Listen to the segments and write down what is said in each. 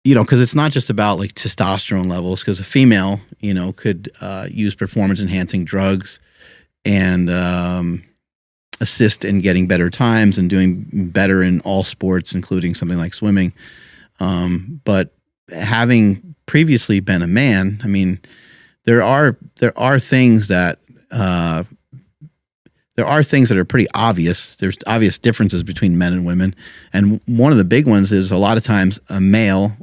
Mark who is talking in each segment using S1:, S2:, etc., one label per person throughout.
S1: because it's not just about like testosterone levels, because a female, could use performance enhancing drugs and assist in getting better times and doing better in all sports, including something like swimming. But having previously been a man, I mean, there are things that are pretty obvious. There's obvious differences between men and women, and one of the big ones is a lot of times a male.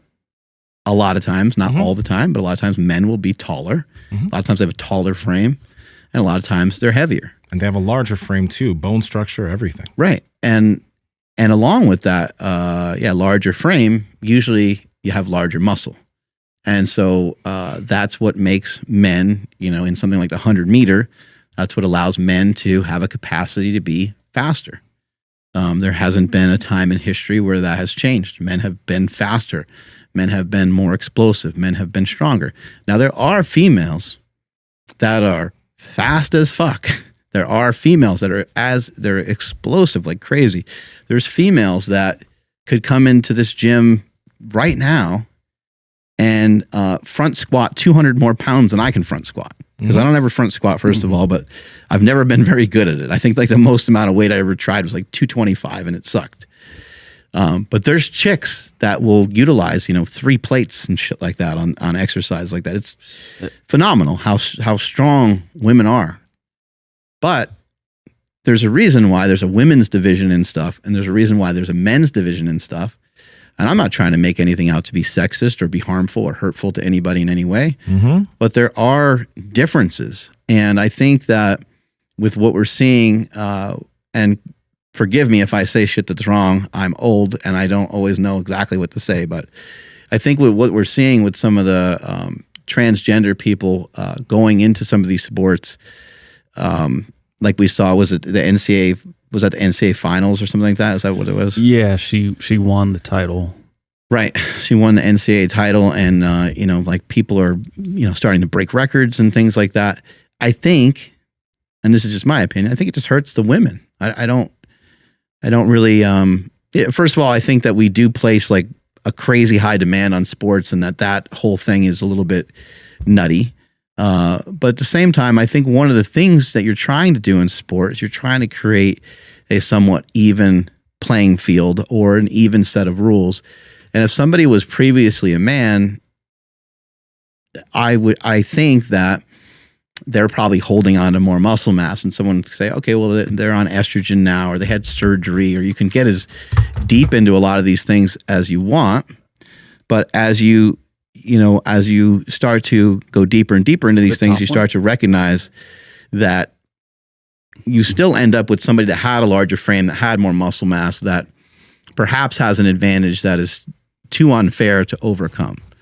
S1: A lot of times, not all the time, but a lot of times men will be taller. A lot of times they have a taller frame, and a lot of times they're heavier.
S2: And they have a larger frame too, bone structure, everything.
S1: Right. And along with that, larger frame, usually you have larger muscle. And so that's what makes men, in something like the 100-meter, that's what allows men to have a capacity to be faster. There hasn't been a time in history where that has changed. Men have been faster. Men have been more explosive. Men have been stronger. Now, there are females that are fast as fuck. There are females that they're explosive like crazy. There's females that could come into this gym right now and front squat 200 more pounds than I can front squat. Because I don't ever front squat, first of all, but I've never been very good at it. I think like the most amount of weight I ever tried was like 225 and it sucked. But there's chicks that will utilize, 3 plates and shit like that on exercise like that. It's phenomenal how strong women are. But there's a reason why there's a women's division and stuff, and there's a reason why there's a men's division and stuff. And I'm not trying to make anything out to be sexist or be harmful or hurtful to anybody in any way, but there are differences. And I think that with what we're seeing, and forgive me if I say shit that's wrong, I'm old and I don't always know exactly what to say, but I think with what we're seeing with some of the transgender people going into some of these sports, like we saw, was it the NCAA? Was that the NCAA finals or something like that? Is that what it was?
S3: Yeah, she won the title.
S1: Right. She won the NCAA title, and, like people are, starting to break records and things like that. I think, and this is just my opinion, I think it just hurts the women. I don't really, first of all, I think that we do place like a crazy high demand on sports, and that whole thing is a little bit nutty. But at the same time, I think one of the things that you're trying to do in sports, you're trying to create a somewhat even playing field or an even set of rules. And if somebody was previously a man, I think that they're probably holding on to more muscle mass, and someone could say, okay, well, they're on estrogen now, or they had surgery, or you can get as deep into a lot of these things as you want. But as you start to go deeper and deeper into these things, you start to recognize that you still end up with somebody that had a larger frame, that had more muscle mass, that perhaps has an advantage that is too unfair to overcome.